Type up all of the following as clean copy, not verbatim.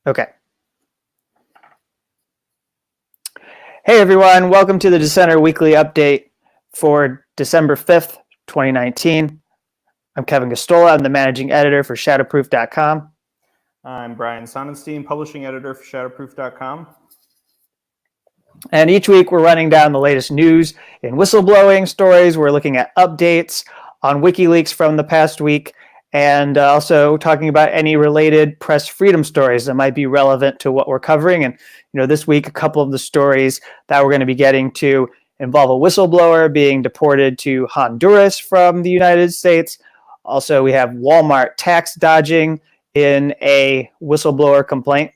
Okay. Hey everyone, welcome to the Dissenter Weekly update for December 5th, 2019. I'm Kevin Gostola. I'm the managing editor for shadowproof.com. I'm Brian Sonnenstein, publishing editor for shadowproof.com. And each week we're running down the latest news in whistleblowing stories. We're looking at updates on WikiLeaks from the past week, and also talking about any related press freedom stories that might be relevant to what we're covering. And this week, a couple of the stories that we're going to be getting to involve a whistleblower being deported to Honduras from the United States. Also, we have Walmart tax dodging in a whistleblower complaint.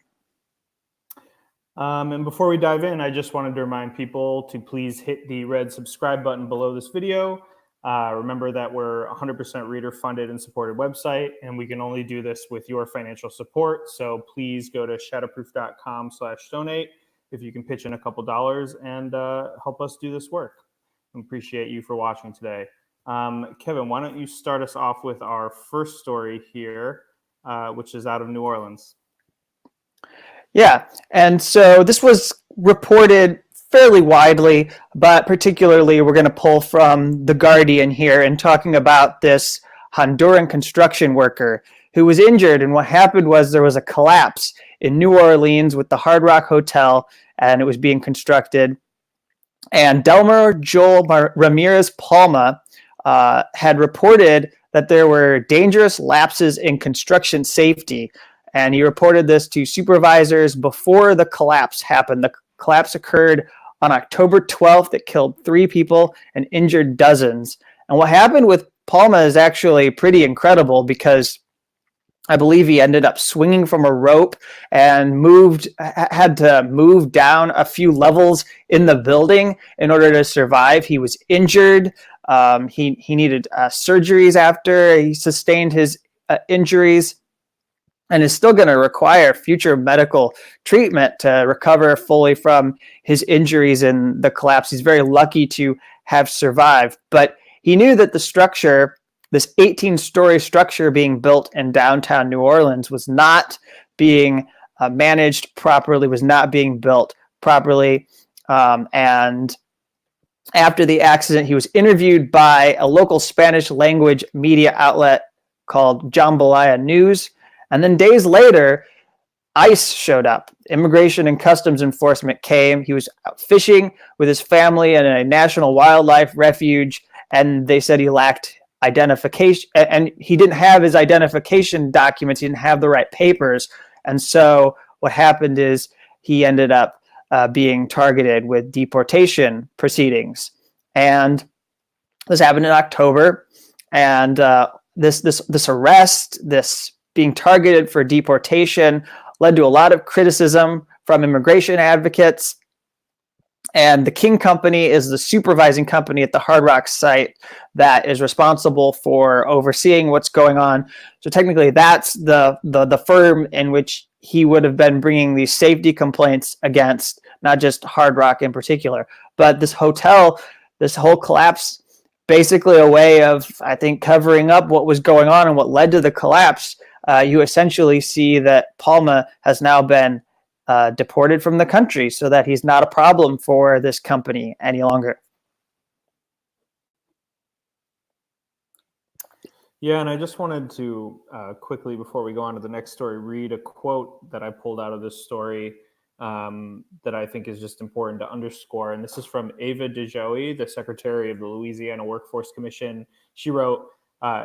And before we dive in, I just wanted to remind people to please hit the red subscribe button below this video. Remember that we're 100% reader funded and supported website, and we can only do this with your financial support. So please go to shadowproof.com/donate if you can pitch in a couple dollars and help us do this work. We appreciate you for watching today. Kevin, why don't you start us off with our first story here, which is out of New Orleans. Yeah, and so this was reported fairly widely, but particularly we're going to pull from The Guardian here and talking about this Honduran construction worker who was injured. And what happened was there was a collapse in New Orleans with the Hard Rock Hotel, and it was being constructed. And Delmer Joel Ramirez Palma had reported that there were dangerous lapses in construction safety. And he reported this to supervisors before the collapse happened. The collapse occurred on October 12th. It killed 3 people and injured dozens. And what happened with Palma is actually pretty incredible, because I believe he ended up swinging from a rope and had to move down a few levels in the building in order to survive. He was injured. He needed surgeries after he sustained his injuries, and is still going to require future medical treatment to recover fully from his injuries in the collapse. He's very lucky to have survived, but he knew that the structure, this 18-story structure being built in downtown New Orleans, was not being managed properly, was not being built properly. And after the accident, he was interviewed by a local Spanish language media outlet called Jambalaya News. And then days later, ICE showed up. Immigration and Customs Enforcement came. He was out fishing with his family in a national wildlife refuge, and they said he lacked identification, and he didn't have his identification documents. He didn't have the right papers. And so what happened is he ended up being targeted with deportation proceedings. And this happened in October. And this arrest, this being targeted for deportation, led to a lot of criticism from immigration advocates. And the King Company is the supervising company at the Hard Rock site that is responsible for overseeing what's going on. So technically, that's the firm in which he would have been bringing these safety complaints against, not just Hard Rock in particular, but this hotel, this whole collapse, basically a way of, I think, covering up what was going on and what led to the collapse. You essentially see that Palma has now been deported from the country so that he's not a problem for this company any longer. Yeah, and I just wanted to quickly, before we go on to the next story, read a quote that I pulled out of this story that I think is just important to underscore. And this is from Ava DeJoey, the Secretary of the Louisiana Workforce Commission. She wrote,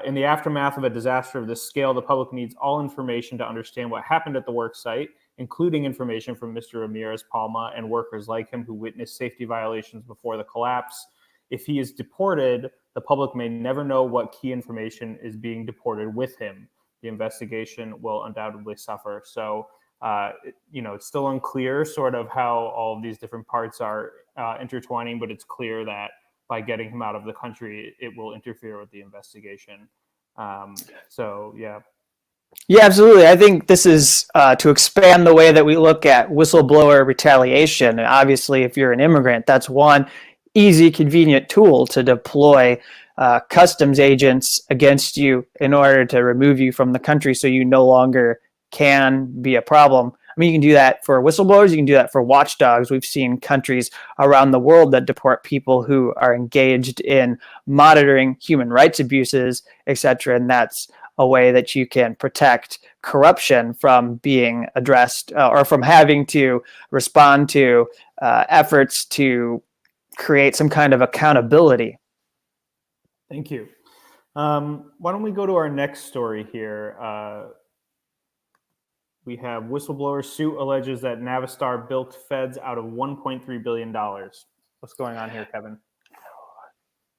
in the aftermath of a disaster of this scale, the public needs all information to understand what happened at the work site, including information from Mr. Ramirez Palma and workers like him who witnessed safety violations before the collapse. If he is deported, the public may never know what key information is being deported with him. The investigation will undoubtedly suffer. So, it's still unclear sort of how all of these different parts are intertwining, but it's clear that by getting him out of the country, it will interfere with the investigation. Yeah. Yeah, absolutely. I think this is to expand the way that we look at whistleblower retaliation. And obviously, if you're an immigrant, that's one easy, convenient tool to deploy customs agents against you in order to remove you from the country so you no longer can be a problem. I mean, you can do that for whistleblowers. You can do that for watchdogs. We've seen countries around the world that deport people who are engaged in monitoring human rights abuses, etc. And that's a way that you can protect corruption from being addressed or from having to respond to efforts to create some kind of accountability. Thank you. Why don't we go to our next story here? We have whistleblower suit alleges that Navistar bilked feds out of $1.3 billion. What's going on here, Kevin?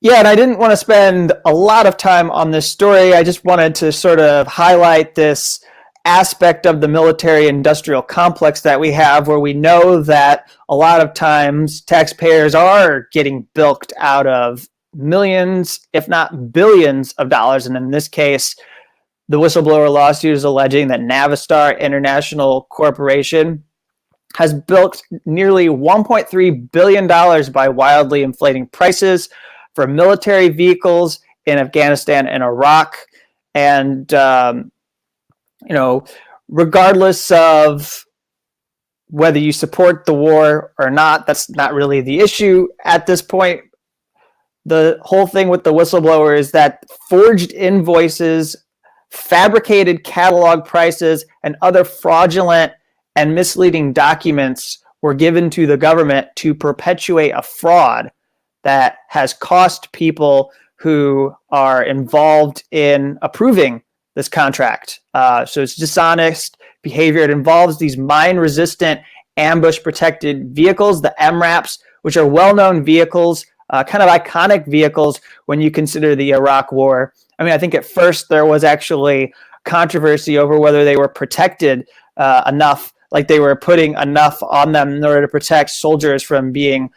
Yeah, and I didn't want to spend a lot of time on this story. I just wanted to sort of highlight this aspect of the military-industrial complex that we have, where we know that a lot of times taxpayers are getting bilked out of millions, if not billions of dollars. And in this case, the whistleblower lawsuit is alleging that Navistar International Corporation has bilked nearly $1.3 billion by wildly inflating prices for military vehicles in Afghanistan and Iraq. And, regardless of whether you support the war or not, that's not really the issue at this point. The whole thing with the whistleblower is that forged invoices, fabricated catalog prices, and other fraudulent and misleading documents were given to the government to perpetuate a fraud that has cost people who are involved in approving this contract. So it's dishonest behavior. It involves these mine-resistant, ambush-protected vehicles, the MRAPs, which are well-known vehicles, kind of iconic vehicles when you consider the Iraq War. I mean, I think at first there was actually controversy over whether they were protected enough, like they were putting enough on them in order to protect soldiers from being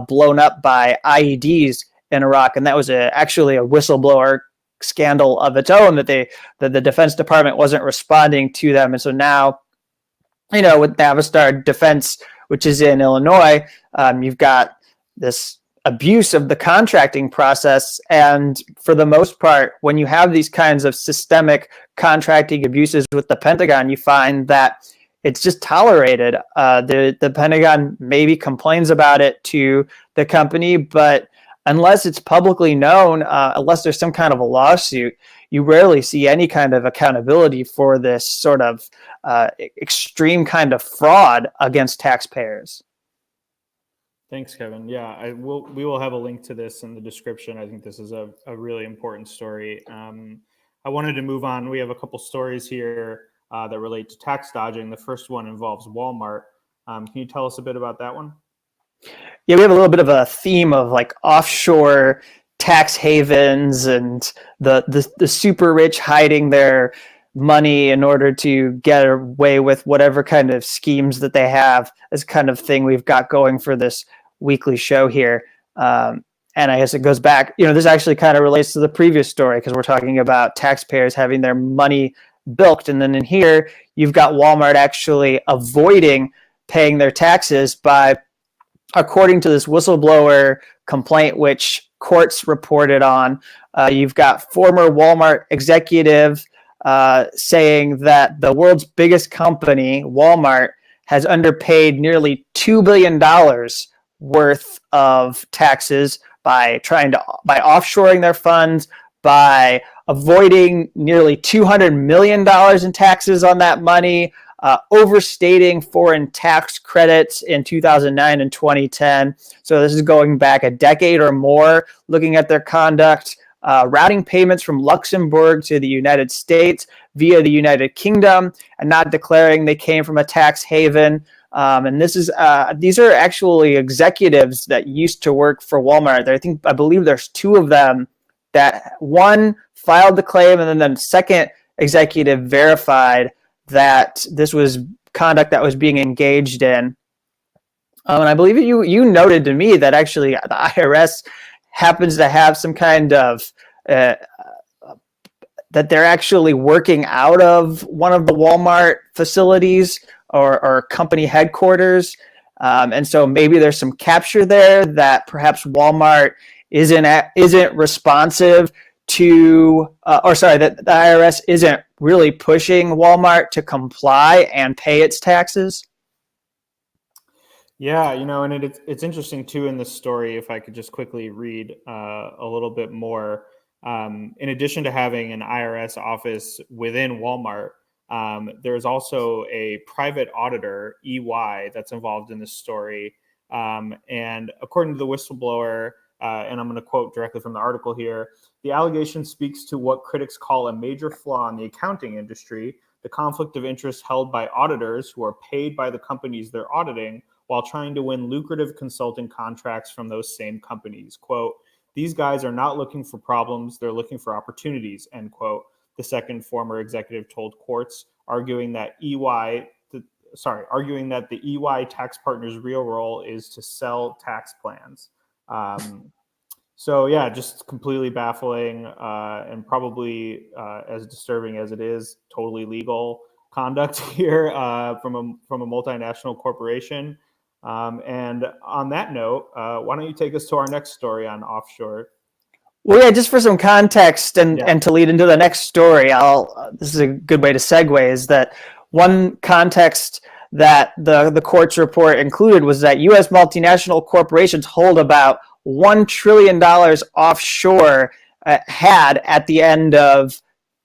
blown up by IEDs in Iraq. And that was actually a whistleblower scandal of its own, that the Defense Department wasn't responding to them. And so now, with Navistar Defense, which is in Illinois, you've got this abuse of the contracting process. And for the most part, when you have these kinds of systemic contracting abuses with the Pentagon, you find that it's just tolerated. The Pentagon maybe complains about it to the company, but unless it's publicly known, unless there's some kind of a lawsuit, you rarely see any kind of accountability for this sort of extreme kind of fraud against taxpayers. Thanks, Kevin. Yeah, we will have a link to this in the description. I think this is a really important story. I wanted to move on. We have a couple stories here that relate to tax dodging. The first one involves Walmart. Can you tell us a bit about that one? Yeah, we have a little bit of a theme of like offshore tax havens and the super rich hiding their money in order to get away with whatever kind of schemes that they have. This kind of thing we've got going for this weekly show here. And I guess it goes back, this actually kind of relates to the previous story because we're talking about taxpayers having their money bilked. And then in here, you've got Walmart actually avoiding paying their taxes by, according to this whistleblower complaint, which Quartz reported on, you've got former Walmart executive saying that the world's biggest company, Walmart, has underpaid nearly $2 billion worth of taxes by offshoring their funds, by avoiding nearly $200 million in taxes on that money, overstating foreign tax credits in 2009 and 2010. So this is going back a decade or more, looking at their conduct, routing payments from Luxembourg to the United States via the United Kingdom and not declaring they came from a tax haven. And these are actually executives that used to work for Walmart. I believe there's two of them that one filed the claim and then the second executive verified that this was conduct that was being engaged in. And I believe you noted to me that actually the IRS happens to have some kind of that they're actually working out of one of the Walmart facilities or company headquarters. And so maybe there's some capture there that perhaps Walmart isn't responsive that the IRS isn't really pushing Walmart to comply and pay its taxes? Yeah, and it's interesting too in this story, if I could just quickly read a little bit more. In addition to having an IRS office within Walmart, there's also a private auditor, EY, that's involved in this story. And according to the whistleblower, and I'm going to quote directly from the article here, the allegation speaks to what critics call a major flaw in the accounting industry, the conflict of interest held by auditors who are paid by the companies they're auditing while trying to win lucrative consulting contracts from those same companies. Quote, these guys are not looking for problems, they're looking for opportunities, end quote. The second former executive told Quartz, arguing that the EY tax partner's real role is to sell tax plans. So yeah, just completely baffling and probably as disturbing as it is, totally legal conduct here from a multinational corporation. And on that note, why don't you take us to our next story on offshore? Well, yeah, just for some context and to lead into the next story, this is a good way to segue, is that one context that the Quartz report included was that U.S. multinational corporations hold about $1 trillion offshore had at the end of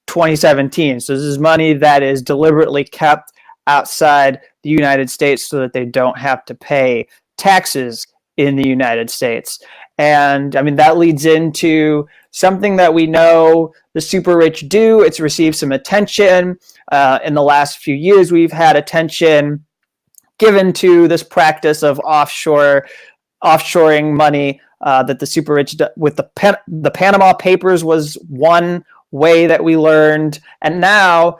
2017. So this is money that is deliberately kept outside the United States so that they don't have to pay taxes in the United States. And I mean, that leads into something that we know the super rich do. It's received some attention. In the last few years, we've had attention given to this practice of offshoring money that the super rich with the Panama Papers was one way that we learned. And now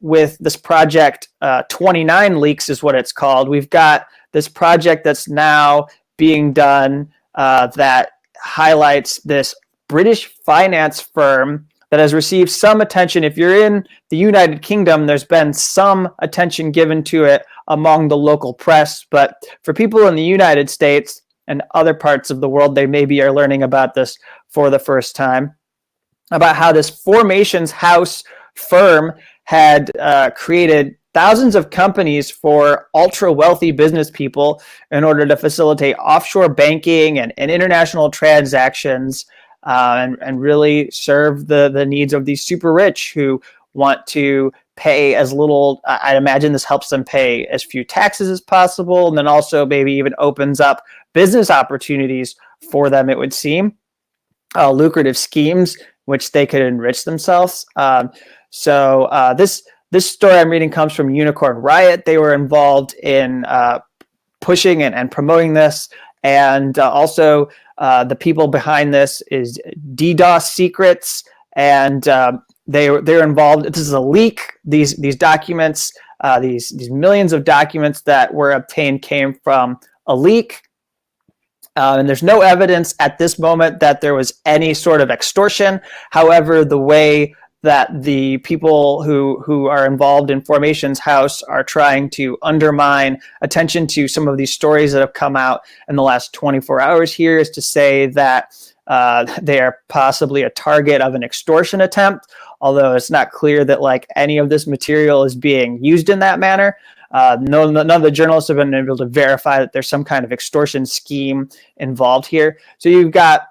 with this project 29 leaks is what it's called. We've got this project that's now being done that highlights this British finance firm that has received some attention. If you're in the United Kingdom, there's been some attention given to it among the local press. But for people in the United States and other parts of the world, they maybe are learning about this for the first time, about how this Formations House firm had created thousands of companies for ultra-wealthy business people in order to facilitate offshore banking and international transactions and really serve the needs of these super rich who want to pay as little. I'd imagine this helps them pay as few taxes as possible, and then also maybe even opens up business opportunities for them, it would seem. Lucrative schemes which they could enrich themselves. So this story I'm reading comes from Unicorn Riot. They were involved in pushing and promoting this. And also the people behind this is DDoS Secrets. And they're involved. This is a leak. These documents, these millions of documents that were obtained came from a leak. And there's no evidence at this moment that there was any sort of extortion. However, the way that the people who are involved in Formations House are trying to undermine attention to some of these stories that have come out in the last 24 hours here is to say that they are possibly a target of an extortion attempt, although it's not clear that like any of this material is being used in that manner. None of the journalists have been able to verify that there's some kind of extortion scheme involved here. So you've got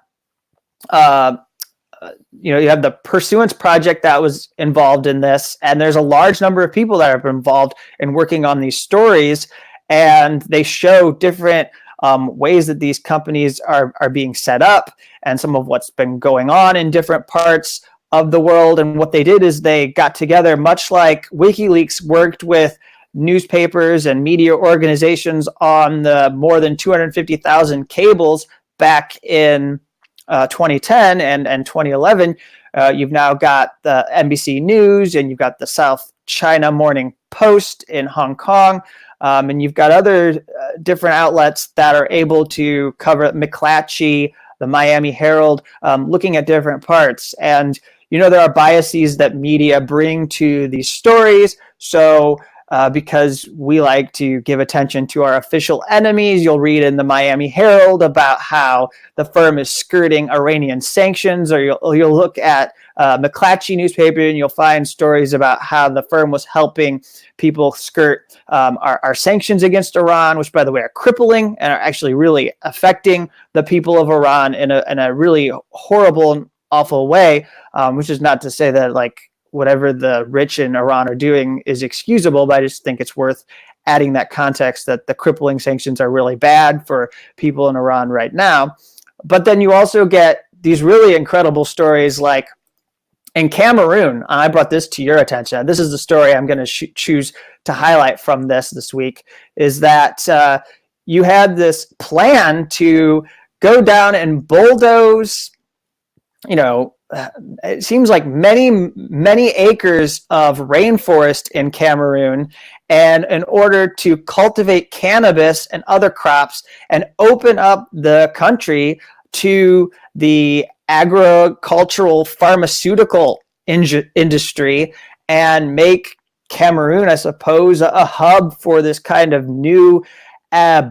you have the Pursuance Project that was involved in this, and there's a large number of people that have been involved in working on these stories, and they show different ways that these companies are being set up and some of what's been going on in different parts of the world. And what they did is they got together, much like WikiLeaks worked with newspapers and media organizations on the more than 250,000 cables back in 2010 and 2011. You've now got the NBC News, and you've got the South China Morning Post in Hong Kong, and you've got other different outlets that are able to cover McClatchy, the Miami Herald, looking at different parts. And there are biases that media bring to these stories. So because we like to give attention to our official enemies. You'll read in the Miami Herald about how the firm is skirting Iranian sanctions, or you'll look at McClatchy newspaper and you'll find stories about how the firm was helping people skirt our sanctions against Iran, which, by the way, are crippling and are actually really affecting the people of Iran in a really horrible and awful way, which is not to say that like whatever the rich in Iran are doing is excusable, but I just think it's worth adding that context that the crippling sanctions are really bad for people in Iran right now. But then you also get these really incredible stories like in Cameroon, and I brought this to your attention. This is the story I'm going to choose to highlight from this week, is that you had this plan to go down and bulldoze, it seems like many acres of rainforest in Cameroon, and in order to cultivate cannabis and other crops and open up the country to the agricultural pharmaceutical industry and make Cameroon, I suppose, a hub for this kind of new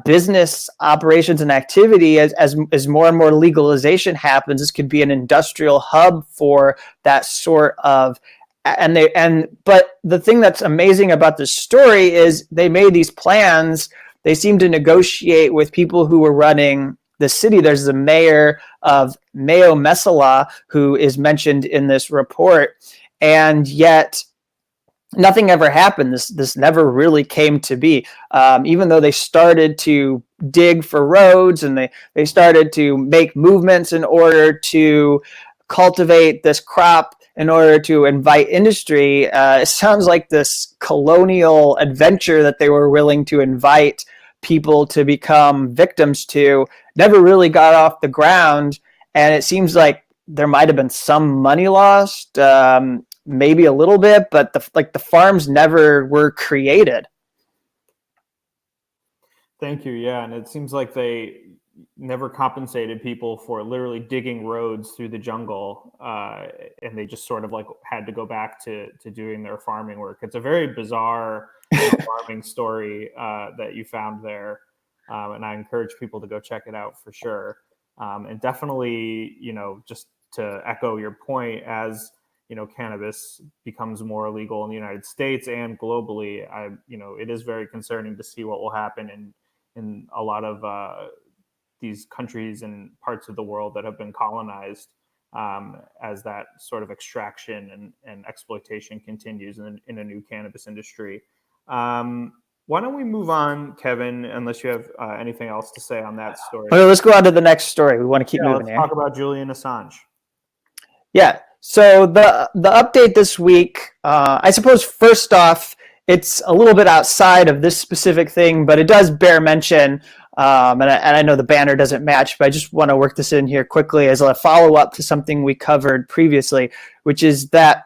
business operations and activity. As more and more legalization happens, this could be an industrial hub for that sort of. But the thing that's amazing about this story is they made these plans. They seemed to negotiate with people who were running the city. There's the mayor of Mayo Mesala who is mentioned in this report, and yet nothing ever happened. This never really came to be, even though they started to dig for roads and they started to make movements in order to cultivate this crop, in order to invite industry. It sounds like this colonial adventure that they were willing to invite people to become victims to never really got off the ground. And it seems like there might have been some money lost, maybe a little bit, but the farms never were created. Thank you. Yeah, and it seems like they never compensated people for literally digging roads through the jungle, and they just sort of like had to go back to doing their farming work. It's a very bizarre farming story that you found there, and I encourage people to go check it out for sure. And definitely, just to echo your point, as cannabis becomes more illegal in the United States and globally, it is very concerning to see what will happen in a lot of these countries and parts of the world that have been colonized, as that sort of extraction and exploitation continues in a new cannabis industry. Why don't we move on, Kevin, unless you have anything else to say on that story? Okay, let's go on to the next story. We want to keep moving let's here. Talk about Julian Assange. Yeah. So the update this week, I suppose first off, it's a little bit outside of this specific thing, but it does bear mention. And I know the banner doesn't match, but I just want to work this in here quickly as a follow-up to something we covered previously, which is that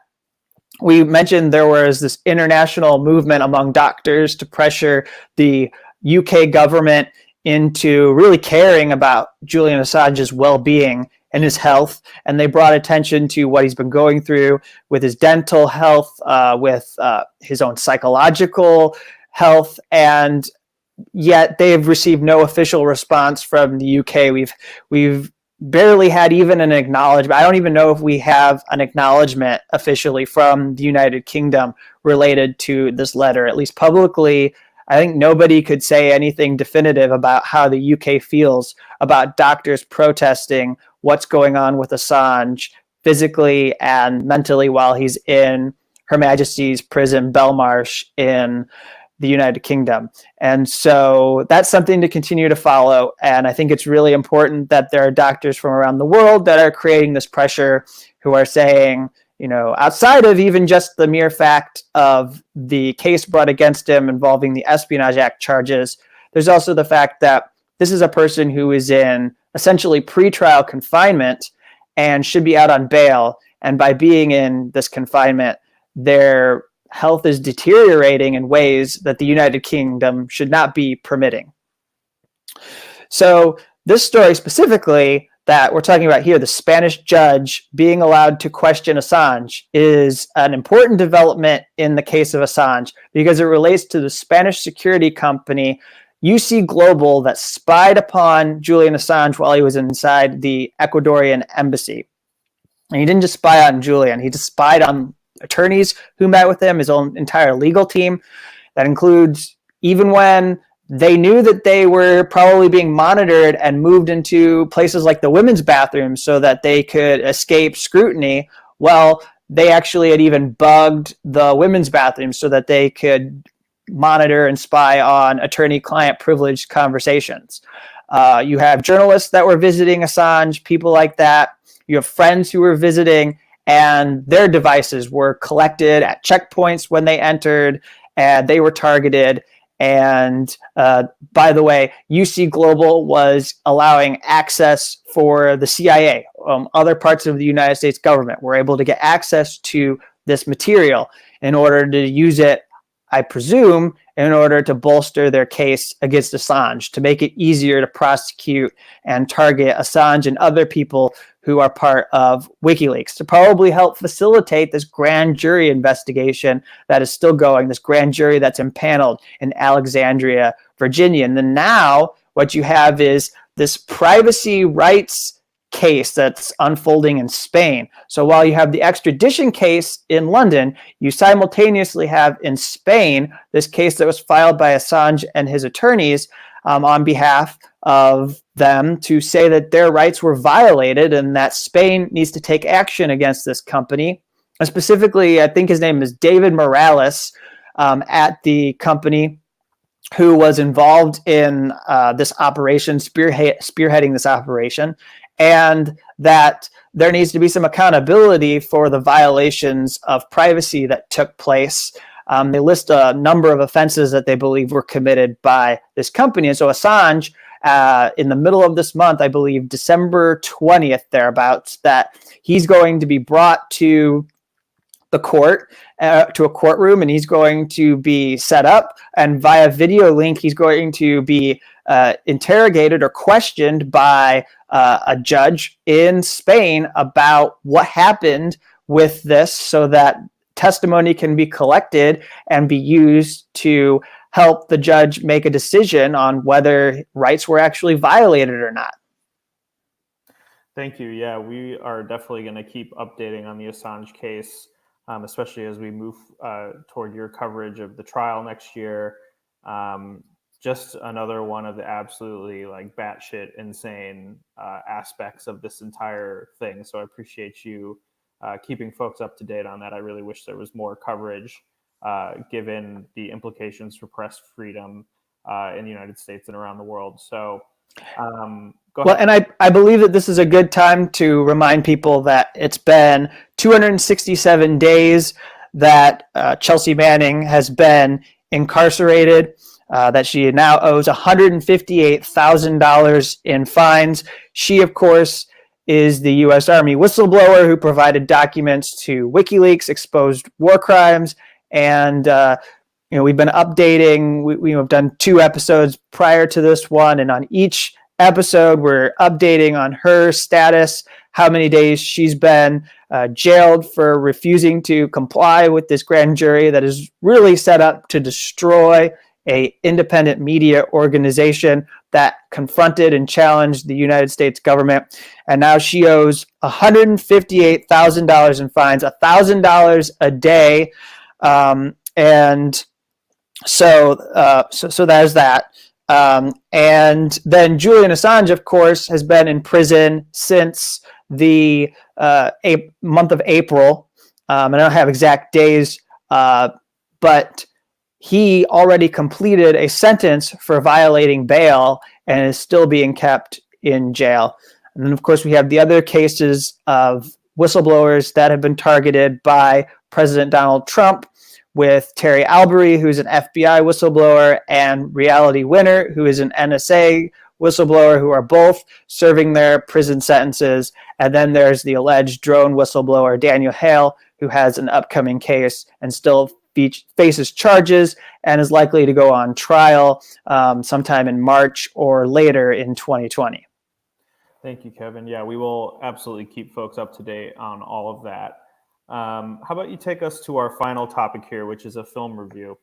we mentioned there was this international movement among doctors to pressure the UK government into really caring about Julian Assange's well-being and his health, and they brought attention to what he's been going through with his dental health, with his own psychological health, and yet they've received no official response from the UK. We've barely had even an acknowledgement. I don't even know if we have an acknowledgement officially from the United Kingdom related to this letter, at least publicly. I think nobody could say anything definitive about how the UK feels about doctors protesting what's going on with Assange physically and mentally while he's in Her Majesty's prison Belmarsh in the United Kingdom. And so that's something to continue to follow. And I think it's really important that there are doctors from around the world that are creating this pressure, who are saying, outside of even just the mere fact of the case brought against him involving the Espionage Act charges, there's also the fact that this is a person who is in essentially pretrial confinement and should be out on bail. And by being in this confinement, their health is deteriorating in ways that the United Kingdom should not be permitting. So this story specifically that we're talking about here, the Spanish judge being allowed to question Assange, is an important development in the case of Assange because it relates to the Spanish security company UC Global that spied upon Julian Assange while he was inside the Ecuadorian embassy. And he didn't just spy on Julian, he just spied on attorneys who met with him, his own entire legal team. That includes even when they knew that they were probably being monitored and moved into places like the women's bathroom so that they could escape scrutiny. Well, they actually had even bugged the women's bathroom so that they could monitor and spy on attorney-client privileged conversations. You have journalists that were visiting Assange, people like that. You have friends who were visiting, and their devices were collected at checkpoints when they entered, and they were targeted. And by the way, UC Global was allowing access for the CIA. Other parts of the United States government were able to get access to this material in order to use it, I presume, in order to bolster their case against Assange, to make it easier to prosecute and target Assange and other people who are part of WikiLeaks, to probably help facilitate this grand jury investigation that is still going, this grand jury that's impaneled in Alexandria, Virginia. And then now what you have is this privacy rights case that's unfolding in Spain. So while you have the extradition case in London, you simultaneously have in Spain this case that was filed by Assange and his attorneys on behalf of them to say that their rights were violated and that Spain needs to take action against this company. And specifically, I think his name is David Morales at the company, who was involved in this operation, spearheading this operation, and that there needs to be some accountability for the violations of privacy that took place. They list a number of offenses that they believe were committed by this company. And so Assange, in the middle of this month, I believe December 20th, thereabouts, that he's going to be brought to the court, to a courtroom, and he's going to be set up, and via video link, he's going to be interrogated or questioned by a judge in Spain about what happened with this, so that testimony can be collected and be used to help the judge make a decision on whether rights were actually violated or not. Thank you. Yeah, we are definitely going to keep updating on the Assange case, especially as we move toward your coverage of the trial next year. Just another one of the absolutely like batshit insane aspects of this entire thing. So I appreciate you keeping folks up to date on that. I really wish there was more coverage given the implications for press freedom in the United States and around the world. So go ahead. Well, and I believe that this is a good time to remind people that it's been 267 days that Chelsea Manning has been incarcerated, that she now owes $158,000 in fines. She, of course, is the U.S. Army whistleblower who provided documents to WikiLeaks, exposed war crimes, and we've been updating. We have done 2 episodes prior to this one, and on each episode, we're updating on her status, how many days she's been jailed for refusing to comply with this grand jury that is really set up to destroy an independent media organization that confronted and challenged the United States government. And now she owes $158,000 in fines, $1,000 a day. And so there's that. And then Julian Assange, of course, has been in prison since the month of April. I don't have exact days, but he already completed a sentence for violating bail and is still being kept in jail. And then, of course, we have the other cases of whistleblowers that have been targeted by President Donald Trump, with Terry Albury, who's an FBI whistleblower, and Reality Winner, who is an NSA whistleblower, who are both serving their prison sentences. And then there's the alleged drone whistleblower, Daniel Hale, who has an upcoming case and still faces charges and is likely to go on trial sometime in March or later in 2020. Thank you, Kevin. Yeah, we will absolutely keep folks up to date on all of that. How about you take us to our final topic here, which is a film review?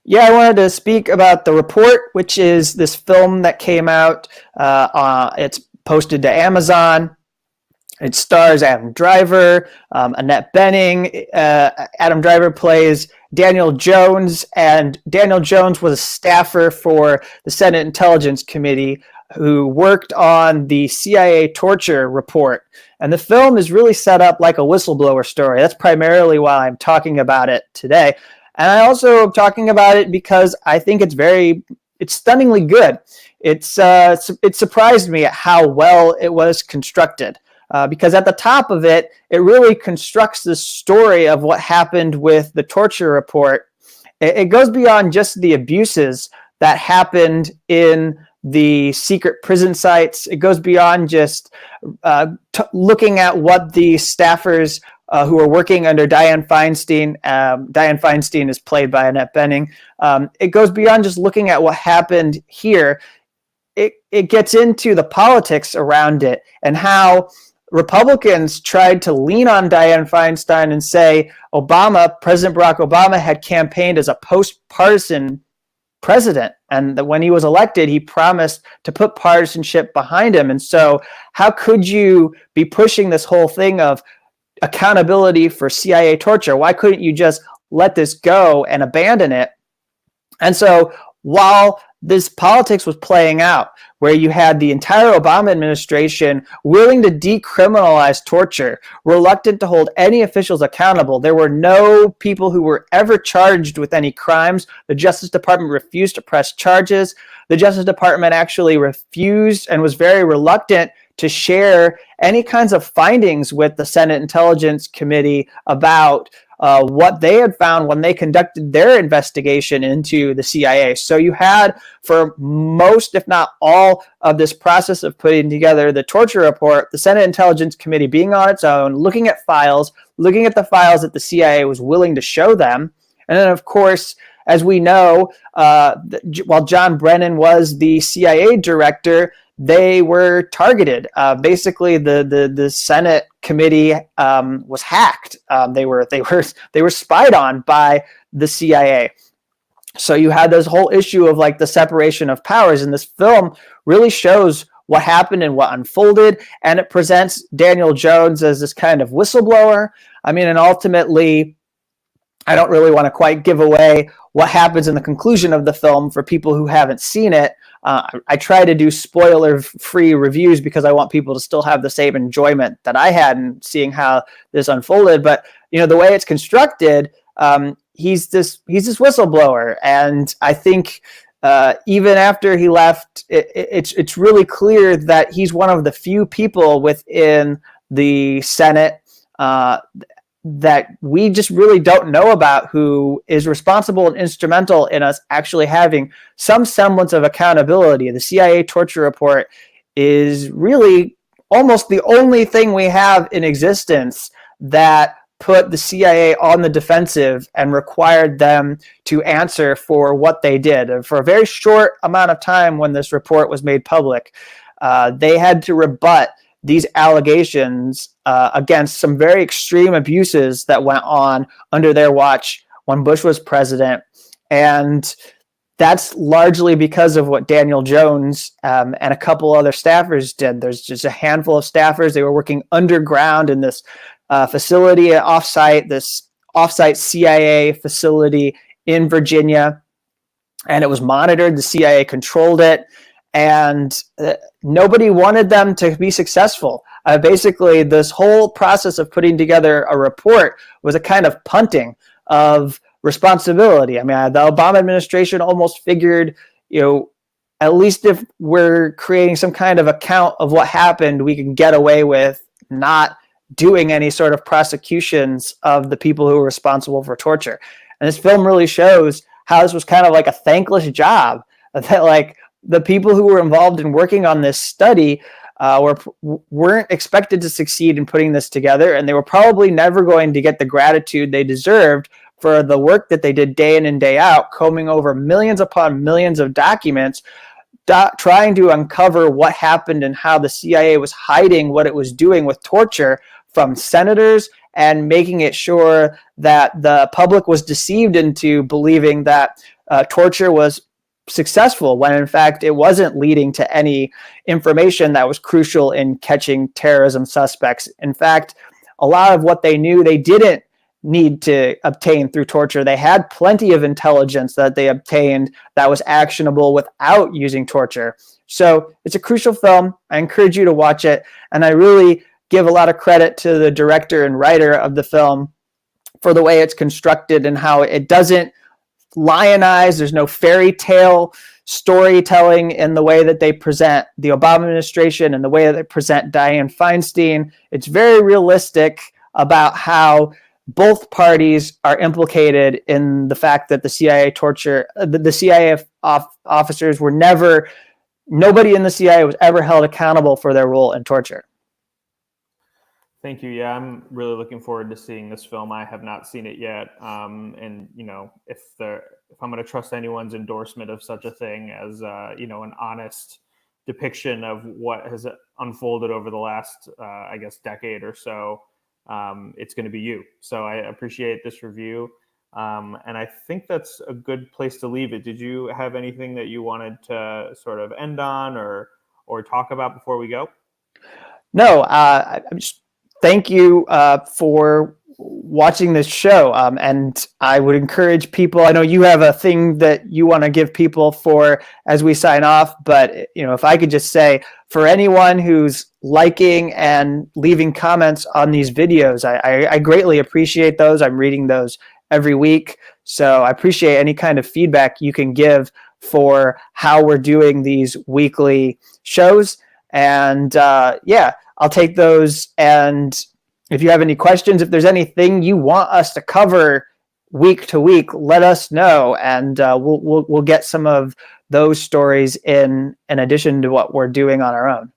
Yeah, I wanted to speak about The Report, which is this film that came out. It's posted to Amazon. It stars Adam Driver, Annette Bening. Adam Driver plays Daniel Jones, and Daniel Jones was a staffer for the Senate Intelligence Committee who worked on the CIA torture report. And the film is really set up like a whistleblower story. That's primarily why I'm talking about it today. And I also am talking about it because I think it's stunningly good. It surprised me at how well it was constructed. Because at the top of it, it really constructs the story of what happened with the torture report. It goes beyond just the abuses that happened in the secret prison sites. It goes beyond just looking at what the staffers who are working under Dianne Feinstein. Dianne Feinstein is played by Annette Bening. It goes beyond just looking at what happened here. It gets into the politics around it and how Republicans tried to lean on Dianne Feinstein and say President Barack Obama had campaigned as a post-partisan president, and that when he was elected, he promised to put partisanship behind him. And so how could you be pushing this whole thing of accountability for CIA torture? Why couldn't you just let this go and abandon it? And so while this politics was playing out, where you had the entire Obama administration willing to decriminalize torture, reluctant to hold any officials accountable. There were no people who were ever charged with any crimes. The Justice Department refused to press charges. The Justice Department actually refused and was very reluctant to share any kinds of findings with the Senate Intelligence Committee about what they had found when they conducted their investigation into the CIA. So you had, for most, if not all, of this process of putting together the torture report, the Senate Intelligence Committee being on its own, looking at the files that the CIA was willing to show them. And then, of course, as we know, while John Brennan was the CIA director, they were targeted. Basically, the Senate committee was hacked. They were spied on by the CIA. So you had this whole issue of like the separation of powers, and this film really shows what happened and what unfolded, and it presents Daniel Jones as this kind of whistleblower. I mean, and ultimately, I don't really want to quite give away what happens in the conclusion of the film for people who haven't seen it. I try to do spoiler-free reviews because I want people to still have the same enjoyment that I had in seeing how this unfolded. But the way it's constructed, he's this whistleblower, and I think even after he left, it's really clear that he's one of the few people within the Senate that we just really don't know about, who is responsible and instrumental in us actually having some semblance of accountability. The CIA torture report is really almost the only thing we have in existence that put the CIA on the defensive and required them to answer for what they did. For a very short amount of time when this report was made public, they had to rebut these allegations against some very extreme abuses that went on under their watch when Bush was president. And that's largely because of what Daniel Jones and a couple other staffers did. There's just a handful of staffers. They were working underground in this facility this offsite CIA facility in Virginia. And it was monitored. The CIA controlled it. And nobody wanted them to be successful. Basically, this whole process of putting together a report was a kind of punting of responsibility. I mean, the Obama administration almost figured, at least if we're creating some kind of account of what happened, we can get away with not doing any sort of prosecutions of the people who were responsible for torture. And this film really shows how this was kind of like a thankless job, that like the people who were involved in working on this study weren't expected to succeed in putting this together, and they were probably never going to get the gratitude they deserved for the work that they did day in and day out, combing over millions upon millions of documents trying to uncover what happened and how the CIA was hiding what it was doing with torture from senators, and making it sure that the public was deceived into believing that torture was successful, when in fact it wasn't leading to any information that was crucial in catching terrorism suspects. In fact, a lot of what they knew they didn't need to obtain through torture. They had plenty of intelligence that they obtained that was actionable without using torture. So it's a crucial film. I encourage you to watch it. And I really give a lot of credit to the director and writer of the film for the way it's constructed and how it doesn't lionize. There's no fairy tale storytelling in the way that they present the Obama administration and the way that they present Dianne Feinstein. It's very realistic about how both parties are implicated in the fact that the CIA officers were never, nobody in the CIA was ever held accountable for their role in torture. Thank you. Yeah, I'm really looking forward to seeing this film. I have not seen it yet. And, you know, if I'm going to trust anyone's endorsement of such a thing as, you know, an honest depiction of what has unfolded over the last, I guess, decade or so, it's going to be you. So I appreciate this review. And I think that's a good place to leave it. Did you have anything that you wanted to sort of end on or talk about before we go? No, I'm just thank you for watching this show. And I would encourage people, I know you have a thing that you want to give people for as we sign off, but you know, if I could just say, for anyone who's liking and leaving comments on these videos, I greatly appreciate those. I'm reading those every week. So I appreciate any kind of feedback you can give for how we're doing these weekly shows. And yeah, I'll take those. And if you have any questions, if there's anything you want us to cover week to week, let us know, and we'll get some of those stories in addition to what we're doing on our own.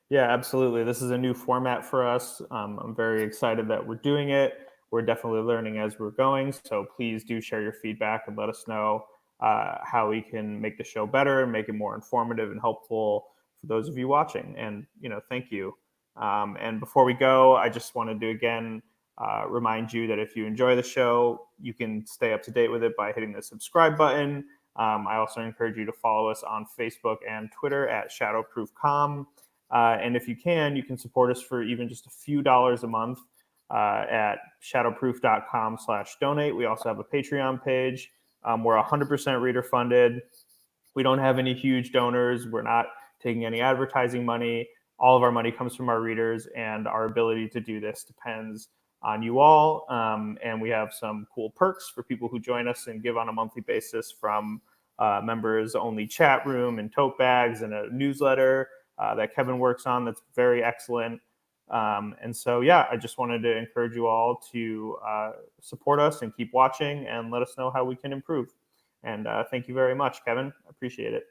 Yeah, absolutely. This is a new format for us. I'm very excited that we're doing it. We're definitely learning as we're going. So please do share your feedback and let us know how we can make the show better and make it more informative and helpful for those of you watching. And, you know, thank you. And before we go, I just wanted to again remind you that if you enjoy the show, you can stay up to date with it by hitting the subscribe button. I also encourage you to follow us on Facebook and Twitter at ShadowProofCom. And if you can support us for even just a few dollars a month at shadowproof.com/donate. We also have a Patreon page. We're 100% reader funded. We don't have any huge donors. We're not taking any advertising money. All of our money comes from our readers, and our ability to do this depends on you all. And we have some cool perks for people who join us and give on a monthly basis, from members only chat room and tote bags and a newsletter that Kevin works on that's very excellent. And so, yeah, I just wanted to encourage you all to support us and keep watching and let us know how we can improve. And thank you very much, Kevin. I appreciate it.